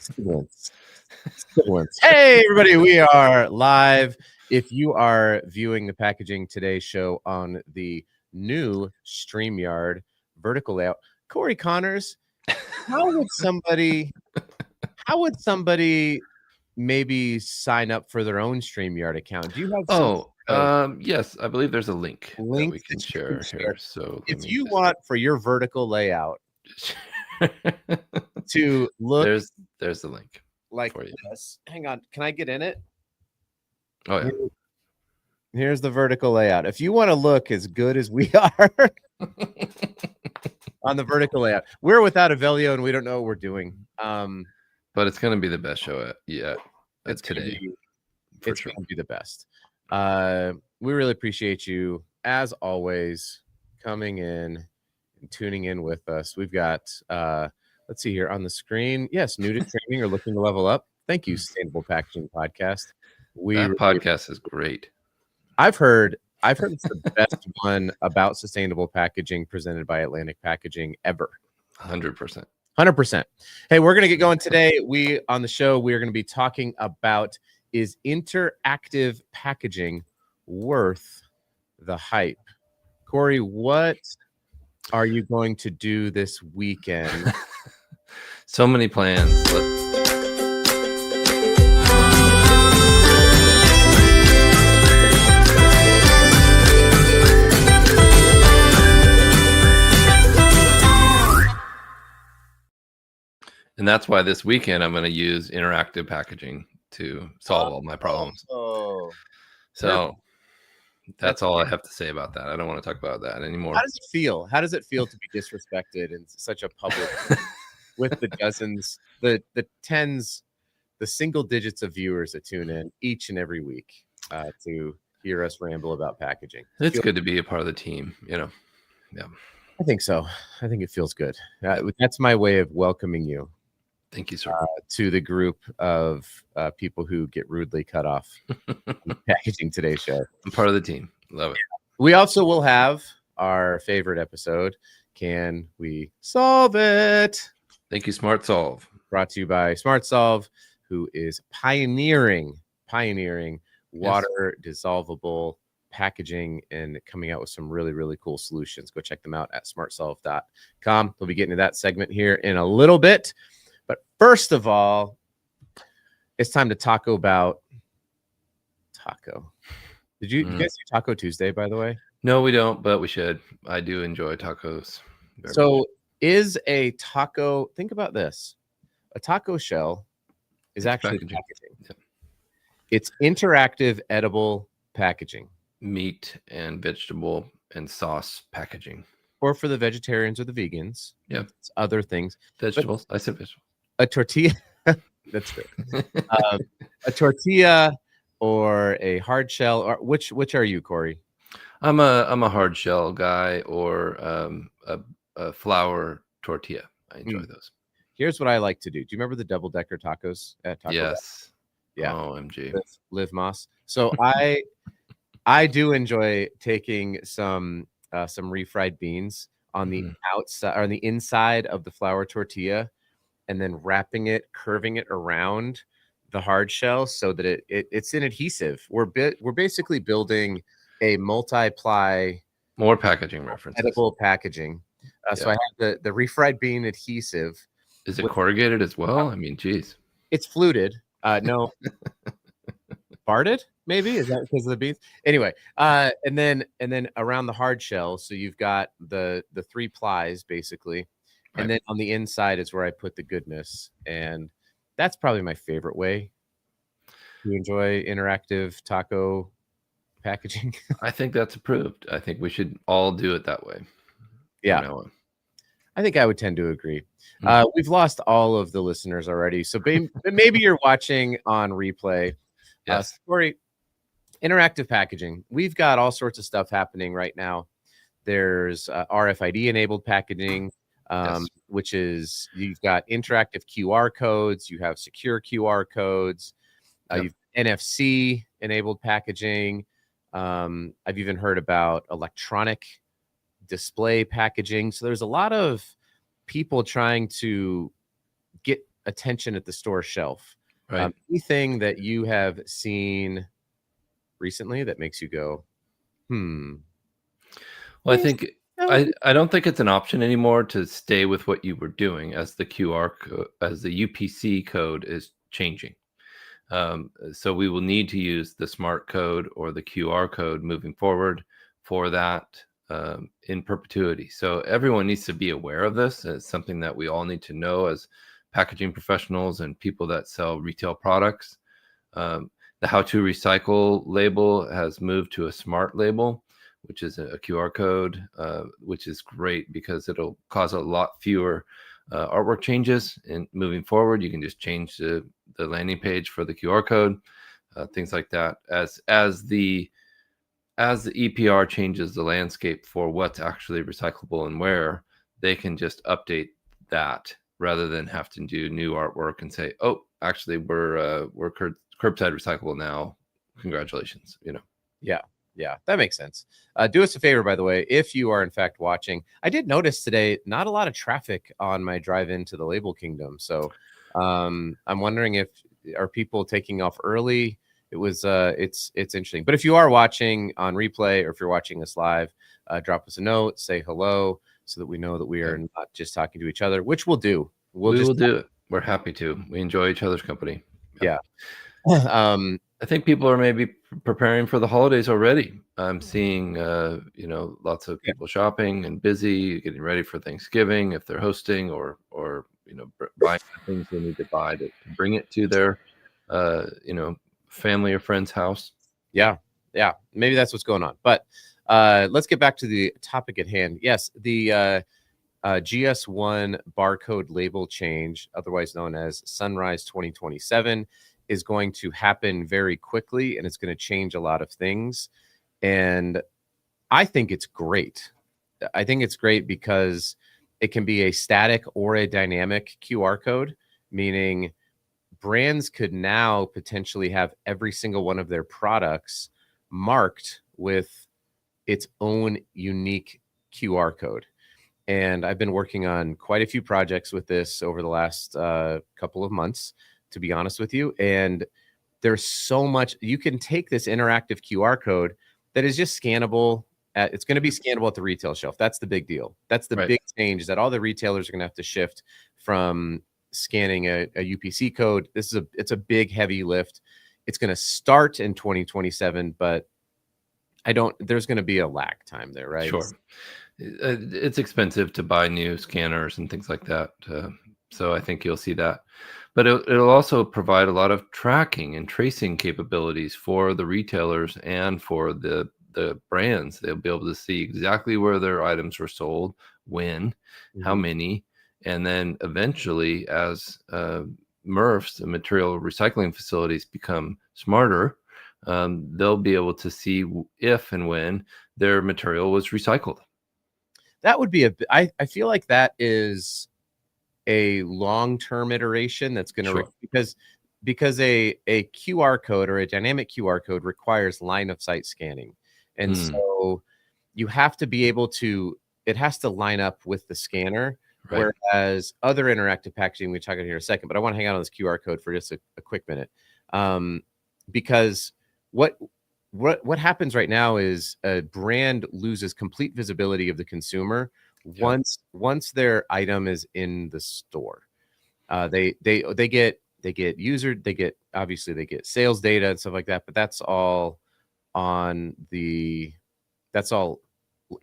Sibilance. Hey, everybody, we are live. If you are viewing the Packaging Today show on the new StreamYard vertical layout, Corey Connors, how would somebody maybe sign up for their own StreamYard account? Do you have some yes, I believe there's a link that link we can that you share here. So if you want for your vertical layout to look there's the link like for you. this. Hang on, can I get in it? Oh yeah. Here's the vertical layout. If you want to look as good as we are on the vertical layout, we're without Avelio and we don't know what we're doing. But it's going to be the best show yet. It's today. It's going to be the best. We really appreciate you, as always, coming in and tuning in with us. We've got, let's see here on the screen. Yes, new to training or looking to level up. Thank you, Sustainable Packaging Podcast. That podcast is great. I've heard it's the best one about sustainable packaging presented by Atlantic Packaging ever. 100%. 100%. Hey, we're going to get going today. On the show, we are going to be talking about, is interactive packaging worth the hype? Corey, what are you going to do this weekend? So many plans. And that's why this weekend I'm going to use interactive packaging to solve all my problems. So that's all I have to say about that. I don't want to talk about that anymore. How does it feel? How does it feel to be disrespected in such a public with the dozens, the tens, the single digits of viewers that tune in each and every week to hear us ramble about packaging? It's good to be a part of the team, Yeah. I think so. I think it feels good. That's my way of welcoming you. Thank you, sir. To the group of people who get rudely cut off on the Packaging Today show. I'm part of the team. Love it. We also will have our favorite episode, Can We Solve It? Thank you, Smart Solve. Brought to you by Smart Solve, who is pioneering water dissolvable packaging and coming out with some really, really cool solutions. Go check them out at smartsolve.com. We'll be getting to that segment here in a little bit. But first of all, it's time to talk about taco. Did you guys do Taco Tuesday, by the way? No, we don't, but we should. I do enjoy tacos. So is a taco, think about this. A taco shell is actually packaging. Yeah. It's interactive, edible packaging. Meat and vegetable and sauce packaging. Or for the vegetarians or the vegans. Yeah. It's other things. Vegetables. I said vegetables. A tortilla. That's good. A tortilla or a hard shell. Or which are you, Corey? I'm a hard shell guy, or a flour tortilla. I enjoy those. Here's what I like to do. Do you remember the double-decker tacos at Taco Bell? Yes. Yeah. OMG. Liv Moss. So I do enjoy taking some refried beans on the outside or on the inside of the flour tortilla, and then wrapping it, curving it around the hard shell so that it's an adhesive. We're basically building a multi-ply, more packaging references, edible packaging. So I have the refried bean adhesive. Is it corrugated as well? I mean, geez. It's fluted. No. Farted? Maybe is that because of the beans? Anyway, and then around the hard shell, so you've got the 3 plies basically, and then on the inside is where I put the goodness, and that's probably my favorite way to enjoy interactive taco packaging. I think that's approved. I think we should all do it that way. Yeah, I think I would tend to agree. We've lost all of the listeners already, so maybe you're watching on replay. Yes. Corey, interactive packaging. We've got all sorts of stuff happening right now. There's RFID enabled packaging, which is you've got interactive QR codes, you have secure QR codes, you've NFC enabled packaging. I've even heard about electronic display packaging. So there's a lot of people trying to get attention at the store shelf. Right. Anything that you have seen recently that makes you go, Well, I think I don't think it's an option anymore to stay with what you were doing as the as the UPC code is changing. So we will need to use the smart code or the QR code moving forward for that in perpetuity. So everyone needs to be aware of this. It's something that we all need to know as packaging professionals and people that sell retail products. The How to Recycle label has moved to a smart label, which is a QR code, which is great because it'll cause a lot fewer artwork changes. And moving forward, you can just change the landing page for the QR code, things like that. As the EPR changes the landscape for what's actually recyclable and where, they can just update that rather than have to do new artwork and say, oh, actually we're curbside recyclable now. Congratulations, Yeah, that makes sense. Do us a favor, by the way, if you are in fact watching. I did notice today not a lot of traffic on my drive into the Label Kingdom. So I'm wondering if are people taking off early. It was it's interesting. But if you are watching on replay or if you're watching us live, drop us a note, say hello, so that we know that we are not just talking to each other, which we'll do. We will do it. We're happy to. We enjoy each other's company. Yeah. I think people are maybe preparing for the holidays already. I'm seeing, lots of people shopping and busy, getting ready for Thanksgiving if they're hosting or buying things they need to buy to bring it to their, family or friend's house. Yeah. Maybe that's what's going on. But let's get back to the topic at hand. Yes, the GS1 barcode label change, otherwise known as Sunrise 2027, is going to happen very quickly, and it's going to change a lot of things. And I think it's great. I think it's great because it can be a static or a dynamic QR code, meaning brands could now potentially have every single one of their products marked with its own unique QR code. And I've been working on quite a few projects with this over the last couple of months, to be honest with you. And there's so much. You can take this interactive QR code that is just scannable. It's going to be scannable at the retail shelf. That's the big deal. That's the big change, is that all the retailers are going to have to shift from scanning a UPC code. It's a big, heavy lift. It's going to start in 2027, but there's going to be a lag time there, right? Sure. It's expensive to buy new scanners and things like that. So I think you'll see that. But it'll also provide a lot of tracking and tracing capabilities for the retailers and for the brands. They'll be able to see exactly where their items were sold, when, how many, and then eventually, as MRFs, the material recycling facilities, become smarter, they'll be able to see if and when their material was recycled. That would be I feel like that is a long-term iteration that's going to because a QR code or a dynamic QR code requires line of sight scanning. And so you have to be able to, it has to line up with the scanner. Right. Whereas other interactive packaging, we'll talk about here in a second, but I want to hang out on this QR code for just a quick minute. Because what happens right now is a brand loses complete visibility of the consumer once their item is in the store. They get obviously they get sales data and stuff like that, but that's all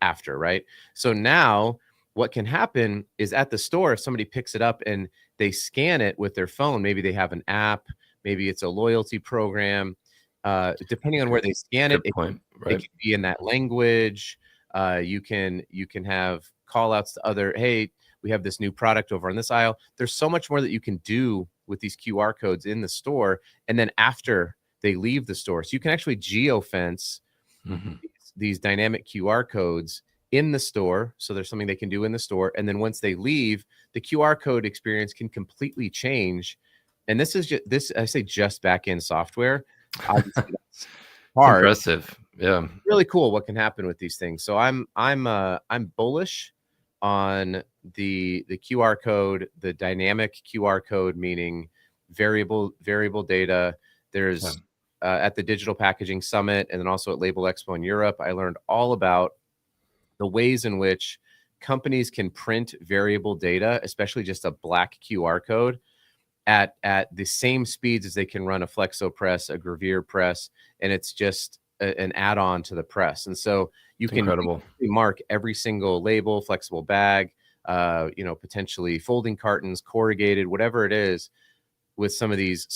after, right? So now what can happen is at the store, if somebody picks it up and they scan it with their phone, maybe they have an app, maybe it's a loyalty program, depending on where they scan it, it can be in that language. You can have call outs to other, hey, we have this new product over on this aisle. There's so much more that you can do with these QR codes in the store. And then after they leave the store, so you can actually geofence these dynamic QR codes in the store. So there's something they can do in the store. And then once they leave, the QR code experience can completely change. And this is I say just back end software. Obviously, that's hard. Impressive. Yeah. Really cool what can happen with these things. So I'm bullish on the QR code, the dynamic QR code, meaning variable data. There's at the Digital Packaging Summit, and then also at Label Expo in Europe, I learned all about the ways in which companies can print variable data, especially just a black QR code, at the same speeds as they can run a Flexo press, a gravure press, and it's just an add-on to the press. And so you can mark every single label, flexible bag, potentially folding cartons, corrugated, whatever it is, with some of these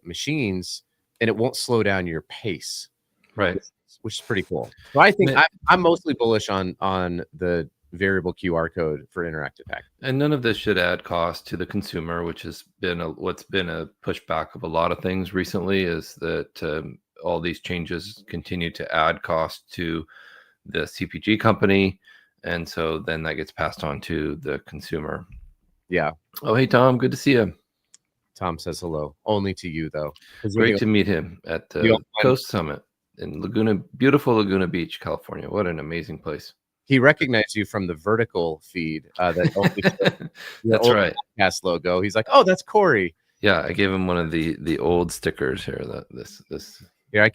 machines, and it won't slow down your pace, right? Which is pretty cool. So I think I'm mostly bullish on the variable QR code for interactive packaging. And none of this should add cost to the consumer, which has been what's been a pushback of a lot of things recently, is that all these changes continue to add cost to the CPG company, and so then that gets passed on to the consumer. Yeah. Oh, hey Tom, good to see you. Tom says hello. Only to you, though. Great to meet him at the Coast Summit in beautiful Laguna Beach, California. What an amazing place. He recognized you from the vertical feed. That's right. Podcast logo. He's like, "Oh, that's Corey." Yeah, I gave him one of the old stickers here. Here, I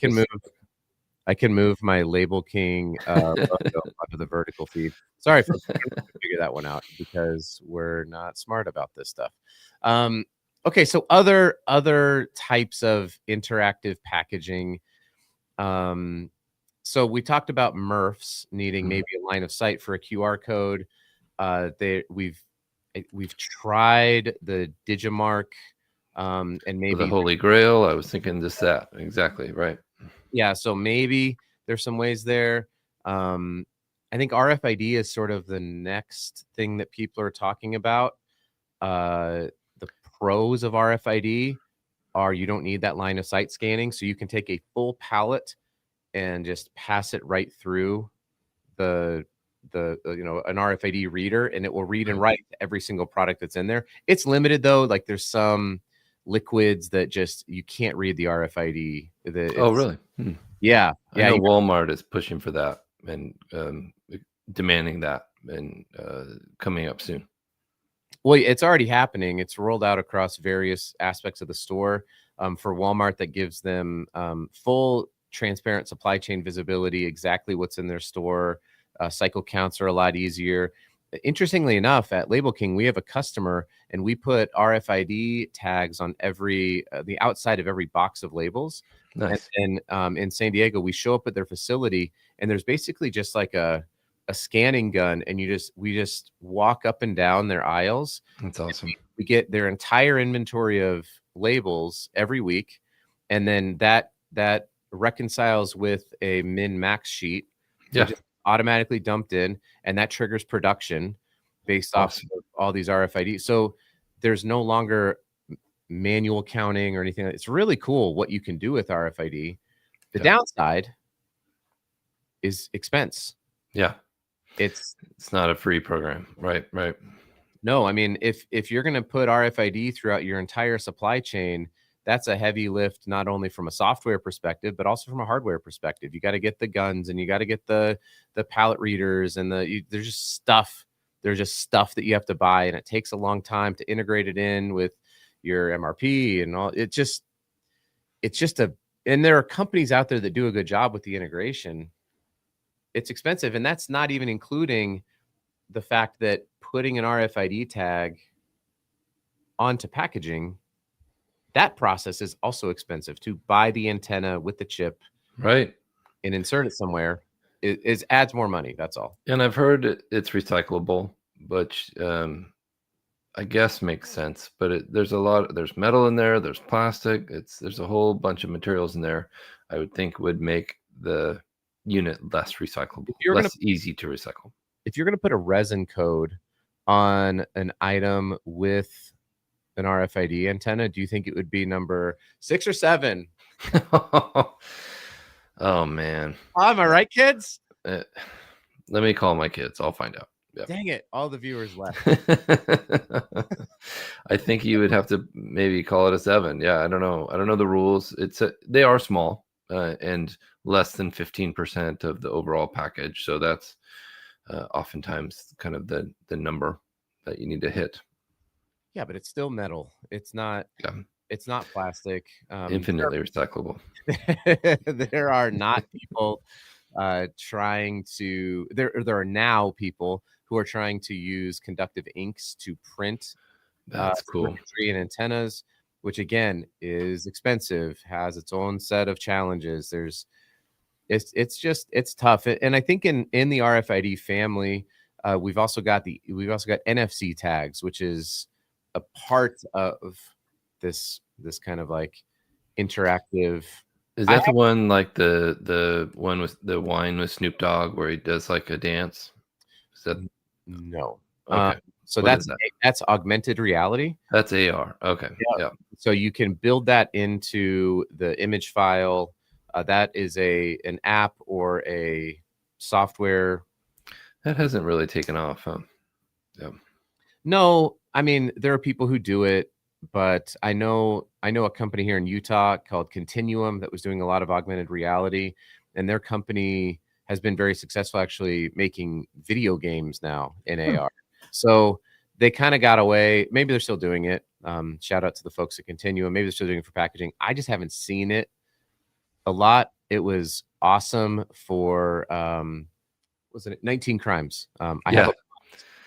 can move my Label King logo onto the vertical feed. Sorry for figure that one out because we're not smart about this stuff. Okay, so other types of interactive packaging. So we talked about MRFs needing maybe a line of sight for a QR code. We've tried the Digimarc, and maybe the Holy Grail. I was thinking just that exactly right. Yeah, so maybe there's some ways there. I think RFID is sort of the next thing that people are talking about. The pros of RFID are you don't need that line of sight scanning, so you can take a full pallet and just pass it right through the an RFID reader, and it will read and write every single product that's in there. It's limited though, like there's some liquids that just you can't read the RFID. Oh, really? Yeah. I know Walmart is pushing for that and demanding that, and coming up soon. Well, it's already happening. It's rolled out across various aspects of the store. For Walmart, that gives them full transparent supply chain visibility, exactly what's in their store. Cycle counts are a lot easier. Interestingly enough, at Label King, we have a customer, and we put RFID tags on the outside of every box of labels. Nice. And in San Diego, we show up at their facility, and there's basically just like a scanning gun, and we just walk up and down their aisles. That's awesome. We get their entire inventory of labels every week, and then that reconciles with a min-max sheet. Yeah. Just automatically dumped in, and that triggers production based off of all these RFID. So there's no longer manual counting or anything. It's really cool what you can do with RFID. The downside is expense. Yeah. It's not a free program. Right. No, I mean, if you're going to put RFID throughout your entire supply chain, that's a heavy lift, not only from a software perspective, but also from a hardware perspective. You got to get the guns, and you got to get the pallet readers, and there's just stuff. There's just stuff that you have to buy, and it takes a long time to integrate it in with your MRP and all. It's just and there are companies out there that do a good job with the integration. It's expensive, and that's not even including the fact that putting an RFID tag onto packaging, that process is also expensive. To buy the antenna with the chip, right, and insert it somewhere, it adds more money. That's all. And I've heard it's recyclable, which I guess makes sense. But there's metal in there, there's plastic, there's a whole bunch of materials in there. I would think would make the unit less recyclable, easy to recycle. If you're going to put a resin code on an item with an RFID antenna, do you think it would be number 6 or 7? Oh man. Am I right, kids? Let me call my kids. I'll find out. Yep. Dang it. All the viewers left. I think you would have to maybe call it a 7. Yeah. I don't know the rules. They are small, and less than 15% of the overall package. So that's oftentimes kind of the number that you need to hit. Yeah, but it's still metal. It's not. Yeah. It's not plastic. Infinitely recyclable. There are not people trying to. There are now people who are trying to use conductive inks to print That's cool. circuitry and antennas, which again is expensive, has its own set of challenges. It's tough, and I think in the RFID family, we've also got NFC tags, which is a part of this kind of like interactive. Is that the one like the one with the wine with Snoop Dogg where he does like a dance? Is that No? okay? So What is that's augmented reality. That's AR. Okay. Yeah. So you can build that into the image file. That is an app or a software. That hasn't really taken off, huh? Yeah. No, I mean there are people who do it, but I know a company here in Utah called Continuum that was doing a lot of augmented reality, and their company has been very successful actually making video games now in AR. So they kind of got away. Maybe they're still doing it. Shout out to the folks at Continuum. Maybe they're still doing it for packaging. I just haven't seen it a lot. It was awesome for wasn't it 19 Crimes? I have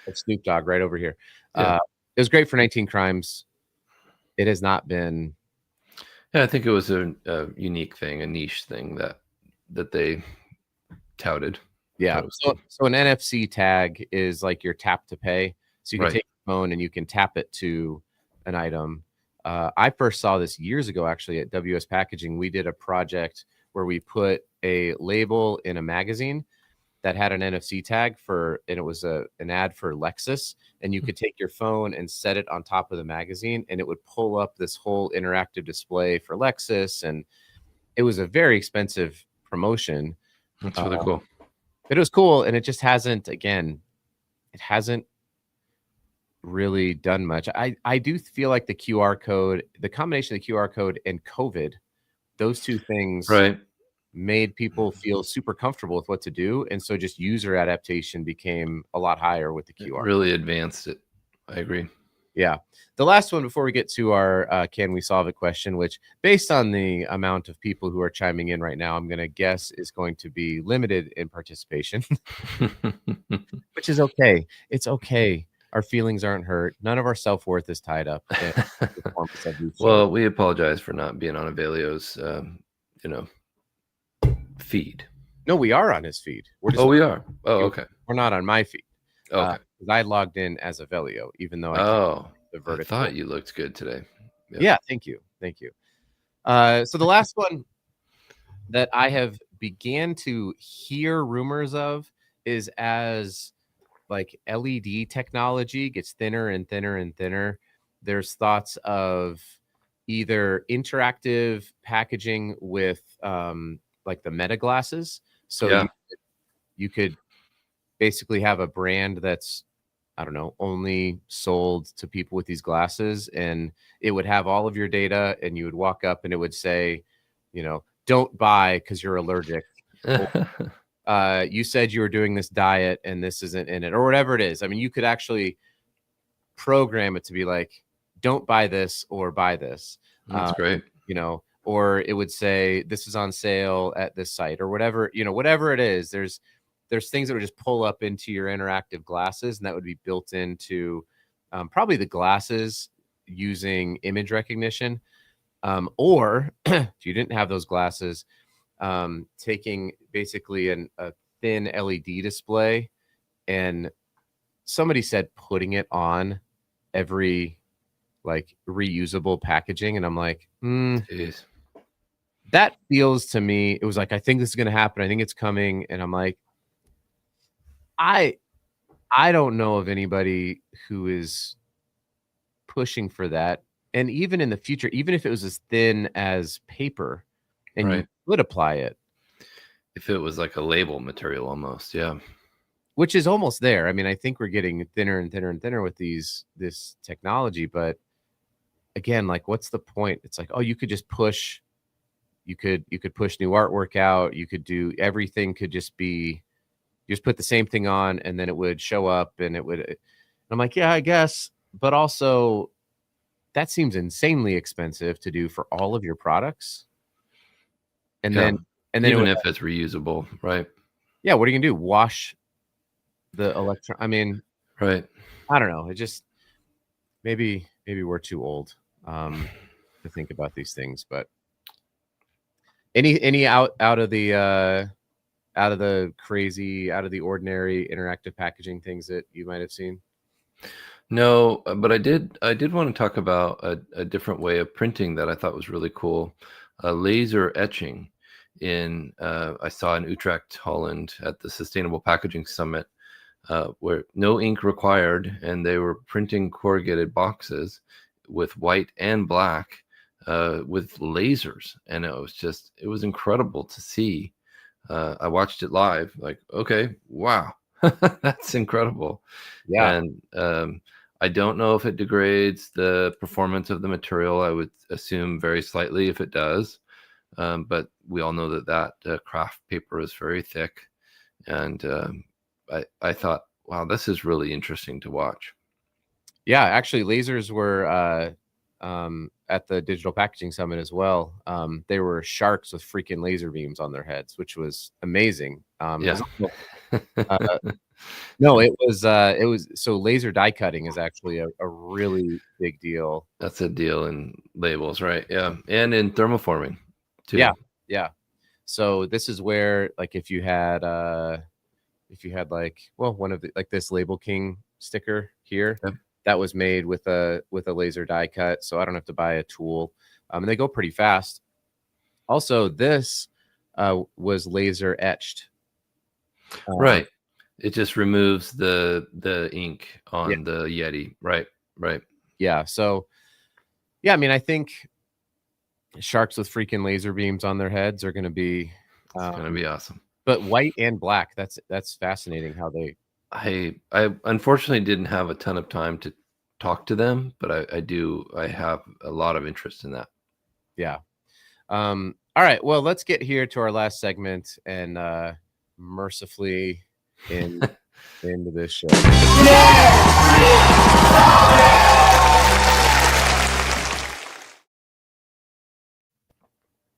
a Snoop Dogg right over here. It was great for 19 Crimes. It has not been. Yeah, I think it was a unique thing, a niche thing that they touted. Yeah. So an NFC tag is like your tap to pay. So you can take your phone and you can tap it to an item. I first saw this years ago, actually, at WS Packaging. We did a project where we put a label in a magazine that had an NFC tag and it was an ad for Lexus, and you could take your phone and set it on top of the magazine, and it would pull up this whole interactive display for Lexus, and it was a very expensive promotion. That's really cool. It was cool, and it just hasn't really done much. I do feel like the QR code, the combination of the QR code and COVID, those two things made people feel super comfortable with what to do, and so just user adaptation became a lot higher with the QR. It really advanced it. I agree. Yeah. The last one before we get to our can we solve it question, which based on the amount of people who are chiming in right now, I'm going to guess is going to be limited in participation, which is okay. It's okay. Our feelings aren't hurt. None of our self-worth is tied up. Well, we apologize for not being on Avelio's, feed. No, we are on his feed. We are. Oh, okay. We're not on my feed. Okay. I logged in as Avelio, even though I thought you looked good today. Yeah, thank you. So the last one that I have began to hear rumors of is as like LED technology gets thinner and thinner and thinner, there's thoughts of either interactive packaging with like the Meta glasses. So you could basically have a brand that's, I don't know, only sold to people with these glasses, and it would have all of your data, and you would walk up and it would say, don't buy because you're allergic. You said you were doing this diet and this isn't in it, or whatever it is. I mean, you could actually program it to be like, don't buy this or buy this. That's great. Or it would say this is on sale at this site or whatever, whatever it is. There's things that would just pull up into your interactive glasses, and that would be built into probably the glasses using image recognition. Or if you didn't have those glasses, taking basically a thin LED display, and somebody said putting it on every like reusable packaging, and I'm like, that feels to me, it was like, I think this is going to happen. I think it's coming. And I'm like, I don't know of anybody who is pushing for that. And even in the future, even if it was as thin as paper and you would apply it. If it was like a label material almost, which is almost there. I mean, I think we're getting thinner and thinner and thinner with this technology, but again, like, what's the point? It's like, oh, you could just push, you could push new artwork out. You could do everything, could just be You just put the same thing on, and then it would show up, and it would. I'm like, yeah, I guess, but also that seems insanely expensive to do for all of your products. And then even if it's reusable, right? Yeah, what are you gonna do? Wash the electron? I mean, right. I don't know. It just maybe we're too old to think about these things. But any out of the crazy, out of the ordinary interactive packaging things that you might have seen? No, but I did want to talk about a different way of printing that I thought was really cool. Laser etching I saw in Utrecht, Holland at the Sustainable Packaging Summit, where no ink required, and they were printing corrugated boxes with white and black with lasers. And it was incredible to see. I watched it live, like, okay, wow, that's incredible. Yeah. And I don't know if it degrades the performance of the material. I would assume very slightly if it does. But we all know that craft paper is very thick. And I thought, wow, this is really interesting to watch. Yeah, actually, lasers were at the Digital Packaging Summit as well. They were sharks with freaking laser beams on their heads, which was amazing. Yeah. No, it was so laser die cutting is actually a really big deal. That's a deal in labels, right? Yeah. And in thermoforming too. Yeah. So this is where, like, if you had like, well, one of the, like, this Label King sticker here, Yep. that was made with a laser die cut, so I don't have to buy a tool. And they go pretty fast. Also, this was laser etched. Right. It just removes the ink on the Yeti. Right. Yeah. So, yeah, I mean, I think sharks with freaking laser beams on their heads are going to be awesome. But white and black, that's fascinating how they. I unfortunately didn't have a ton of time to talk to them, but I have a lot of interest in that. Yeah. All right. Well, let's get here to our last segment and mercifully into this show.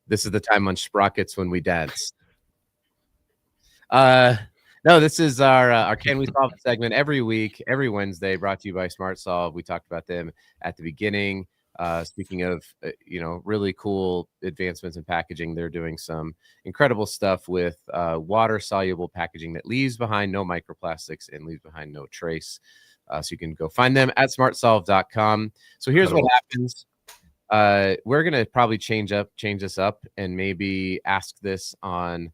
This is the time on Sprockets when we dance. No, this is our Can We Solve It segment every week, every Wednesday, brought to you by SmartSolve. We talked about them at the beginning. Speaking of, really cool advancements in packaging, they're doing some incredible stuff with water-soluble packaging that leaves behind no microplastics and leaves behind no trace. So you can go find them at smartsolve.com. So here's what happens. We're going to probably change this up and maybe ask this on...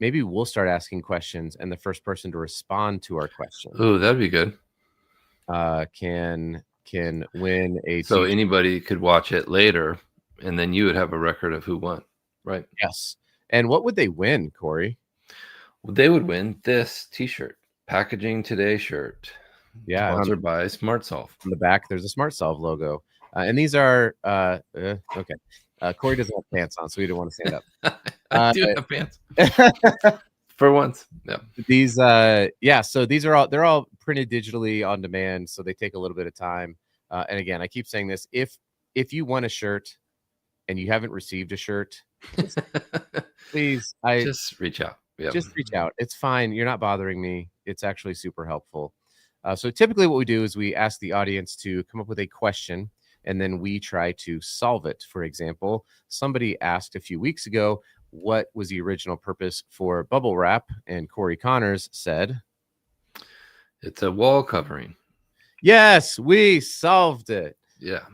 Maybe we'll start asking questions, and the first person to respond to our question. Oh, that'd be good. Can win a. So anybody could watch it later, and then you would have a record of who won, right? Yes. And what would they win, Corey? Well, they would win this T-shirt, Packaging Today shirt. Yeah, sponsored by SmartSolve. On the back, there's a SmartSolve logo, and these are okay. Corey doesn't have pants on, so he didn't want to stand up. I do have pants for once. Yeah. These, so these are they're all printed digitally on demand, so they take a little bit of time. And again, I keep saying this: if you want a shirt and you haven't received a shirt, please, just reach out. Yeah. Just reach out. It's fine. You're not bothering me. It's actually super helpful. So typically, what we do is we ask the audience to come up with a question, and then we try to solve it. For example, somebody asked a few weeks ago, what was the original purpose for bubble wrap? And Corey Connors said, it's a wall covering. Yes, we solved it. Yeah.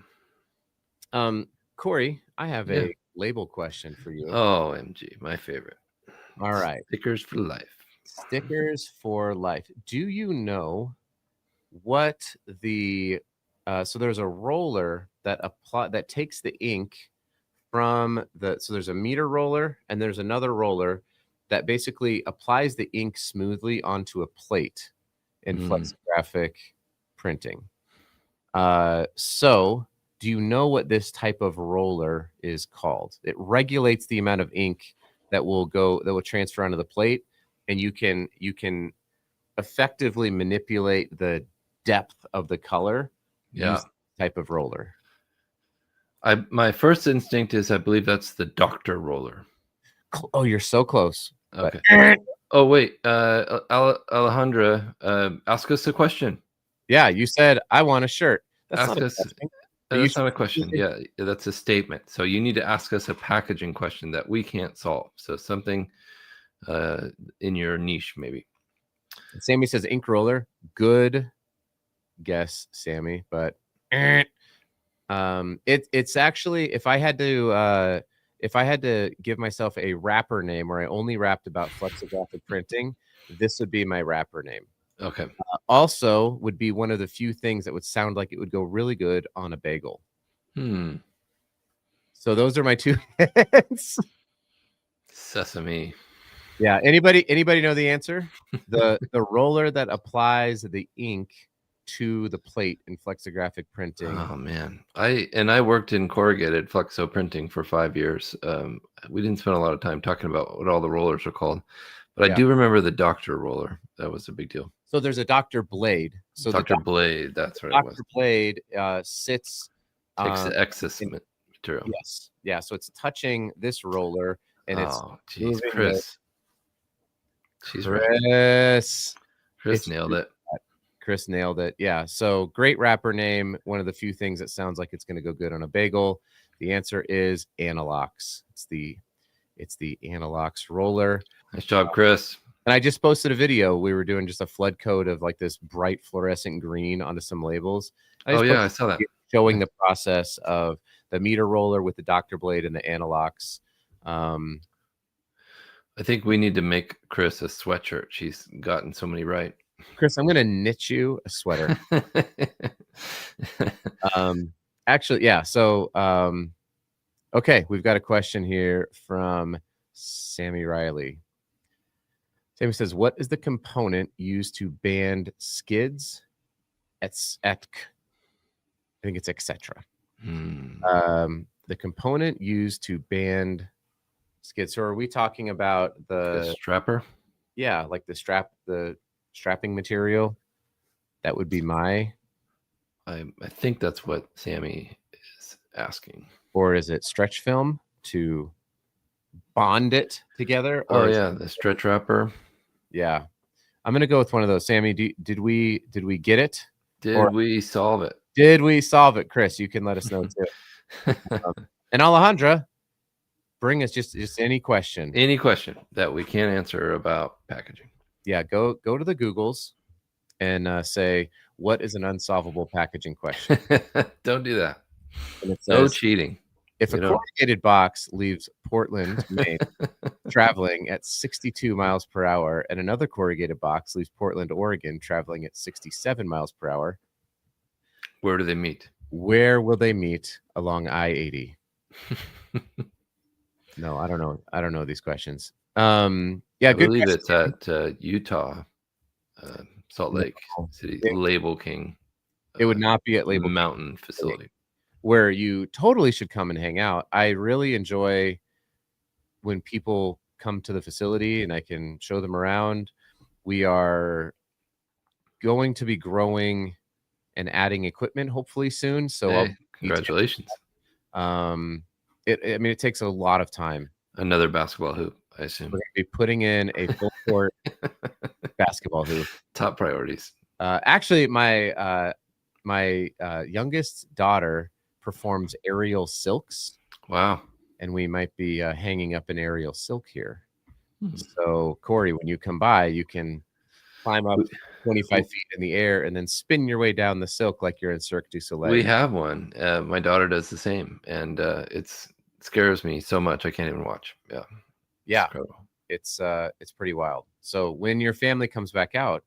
Corey, I have a label question for you. Oh, MG, my favorite. All right. Stickers for life. Stickers for life. Do you know what the so there's a roller that takes the ink from so there's a meter roller and there's another roller that basically applies the ink smoothly onto a plate in flexographic printing. So do you know what this type of roller is called? It regulates the amount of ink that will transfer onto the plate, and you can effectively manipulate the depth of the color. Yeah. Use type of roller. My first instinct is I believe that's the Doctor roller. Oh, you're so close. Okay. But, oh wait, Alejandra, ask us a question. yeah, you said I want a shirt. That's Ask not us. That's not a question. Yeah, that's a statement. So you need to ask us a packaging question that we can't solve. So something in your niche, maybe. Sammy says ink roller. Good guess, Sammy, but it's actually if I had to give myself a rapper name where I only rapped about flexographic printing, this would be my rapper name. Okay. Also would be one of the few things that would sound like it would go really good on a bagel. So those are my two hits. Sesame. Yeah. Anybody know the answer? The roller that applies the ink to the plate in flexographic printing. Oh man, I worked in corrugated flexo printing for 5 years. We didn't spend a lot of time talking about what all the rollers are called, but I do remember the Doctor roller. That was a big deal. So there's a Dr. Blade. So Dr. Blade, that's right. Dr. Blade sits takes the excess material. Yes, yeah. So it's touching this roller, and it's geez, Chris. Chris nailed it. Chris nailed it. Yeah. So great rapper name. One of the few things that sounds like it's going to go good on a bagel. The answer is Analox. It's the Analox roller. Nice job, Chris. And I just posted a video. We were doing just a flood coat of like this bright fluorescent green onto some labels. I saw that. Showing the process of the meter roller with the Dr. Blade and the Analox. I think we need to make Chris a sweatshirt. She's gotten so many right. Chris, I'm going to knit you a sweater. Actually, yeah. So, okay, we've got a question here from Sammy Riley. Sammy says, "What is the component used to band skids?" I think it's etc. The component used to band skids. So, are we talking about the strapper? Yeah, like the strapping material. That would be my. I think that's what Sammy is asking. Or is it stretch film to bond it together? Or the stretch wrapper. Yeah, I'm gonna go with one of those. Sammy, did we get it? Did we solve it? Did we solve it, Chris? You can let us know too. And Alejandra, bring us just any question. Any question that we can't answer about packaging. Yeah, go to the Googles and say, what is an unsolvable packaging question? Don't do that. And it says, no cheating. If a corrugated box leaves Portland, Maine, traveling at 62 miles per hour, and another corrugated box leaves Portland, Oregon, traveling at 67 miles per hour, where do they meet? Where will they meet along I-80? No, I don't know. I don't know these questions. Yeah, I believe it's at Utah, Salt Lake City, Label King. It would not be at Label Mountain facility, where you totally should come and hang out. I really enjoy when people come to the facility and I can show them around. We are going to be growing and adding equipment hopefully soon. So congratulations. It takes a lot of time. Another basketball hoop, I assume. We're going to be putting in a full court basketball hoop. Top priorities. Actually, my youngest daughter performs aerial silks. Wow. And we might be hanging up an aerial silk here. So, Corey, when you come by, you can climb up 25 feet in the air and then spin your way down the silk like you're in Cirque du Soleil. We have one. My daughter does the same, and it scares me so much I can't even watch. Yeah, it's pretty wild. So when your family comes back out,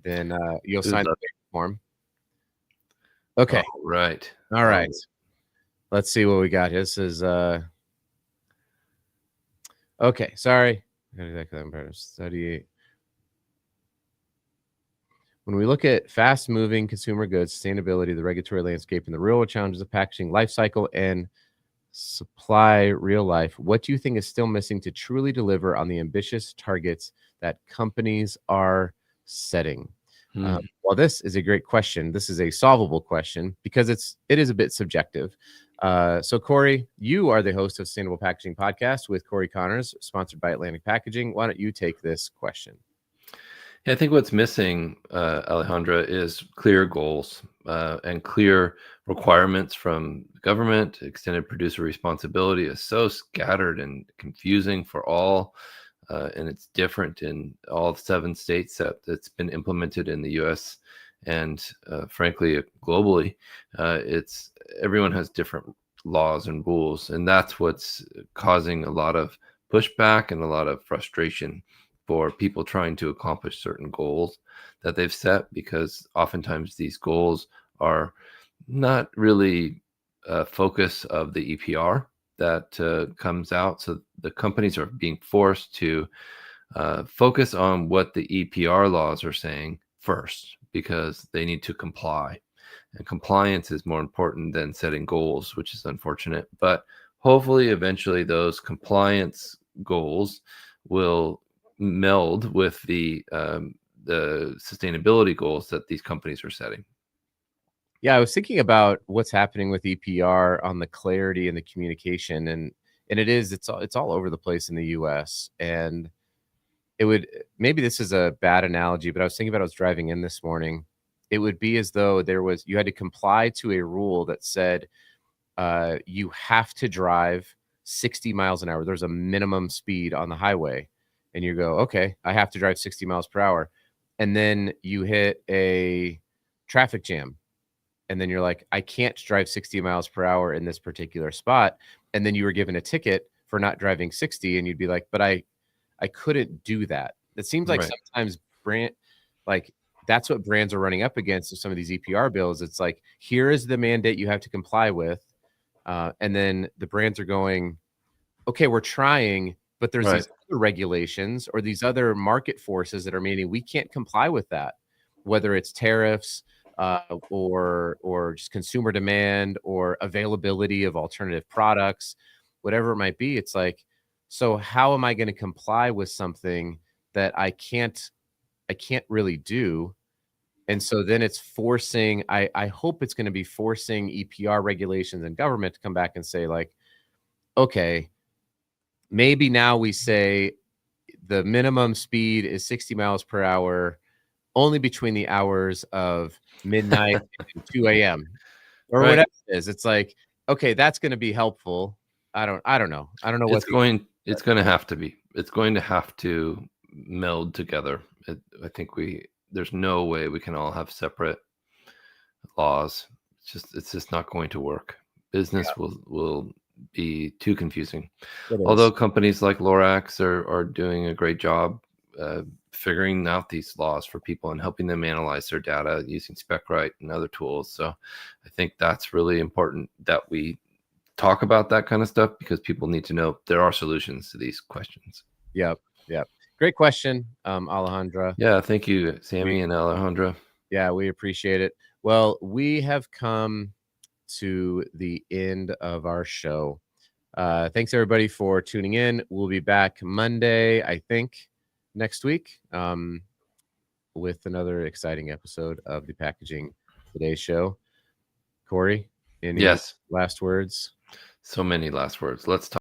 then you'll sign the form. Okay. All right. Let's see what we got. This is okay. Sorry. Study. When we look at fast-moving consumer goods, sustainability, the regulatory landscape, and the real challenges of packaging life cycle and Supply real life. What do you think is still missing to truly deliver on the ambitious targets that companies are setting? Well, this is a great question. This is a solvable question because it is a bit subjective. So, Corey, you are the host of Sustainable Packaging Podcast with Corey Connors, sponsored by Atlantic Packaging. Why don't you take this question? Yeah, I think what's missing, Alejandra, is clear goals and clear requirements from the government. Extended producer responsibility is so scattered and confusing for all, and it's different in all 7 states that's been implemented in the U.S. and, frankly, globally. It's everyone has different laws and rules, and that's what's causing a lot of pushback and a lot of frustration for people trying to accomplish certain goals that they've set, because oftentimes these goals are not really a focus of the EPR that comes out. So the companies are being forced to focus on what the EPR laws are saying first, because they need to comply. And compliance is more important than setting goals, which is unfortunate. But hopefully, eventually, those compliance goals will meld with the sustainability goals that these companies are setting. Yeah, I was thinking about what's happening with EPR on the clarity and the communication, and it's all over the place in the U.S. And it would, maybe this is a bad analogy, but I was thinking about, I was driving in this morning. It would be as though you had to comply to a rule that said you have to drive 60 miles an hour. There's a minimum speed on the highway. And you go, okay, I have to drive 60 miles per hour. And then you hit a traffic jam. And then you're like, I can't drive 60 miles per hour in this particular spot. And then you were given a ticket for not driving 60. And you'd be like, but I couldn't do that. It seems like sometimes that's what brands are running up against with some of these EPR bills. It's like, here is the mandate you have to comply with. And then the brands are going, okay, we're trying, but there's these other regulations or these other market forces that are meaning we can't comply with that, whether it's tariffs or just consumer demand or availability of alternative products, whatever it might be. It's like, so how am I going to comply with something that I can't really do? And so then it's forcing, I hope it's going to be forcing EPR regulations and government to come back and say, like, okay, maybe now we say the minimum speed is 60 miles per hour only between the hours of midnight and 2 a.m. or whatever it is. It's like, okay, that's going to be helpful. I don't know. I don't know what it's going to have to be. It's going to have to meld together. I think there's no way we can all have separate laws. It's just not going to work. Business will be too confusing. Although companies like Lorax are doing a great job figuring out these laws for people and helping them analyze their data using SpecRite and other tools. So I think that's really important that we talk about that kind of stuff, because people need to know there are solutions to these questions. Yep. Great question, Alejandra. Yeah, thank you, Sammy and Alejandra. Yeah, we appreciate it. Well, we have come to the end of our show. Thanks everybody for tuning in. We'll be back Monday, I think, next week, with another exciting episode of the Packaging Today show. Corey, any last words? So many last words. Let's talk.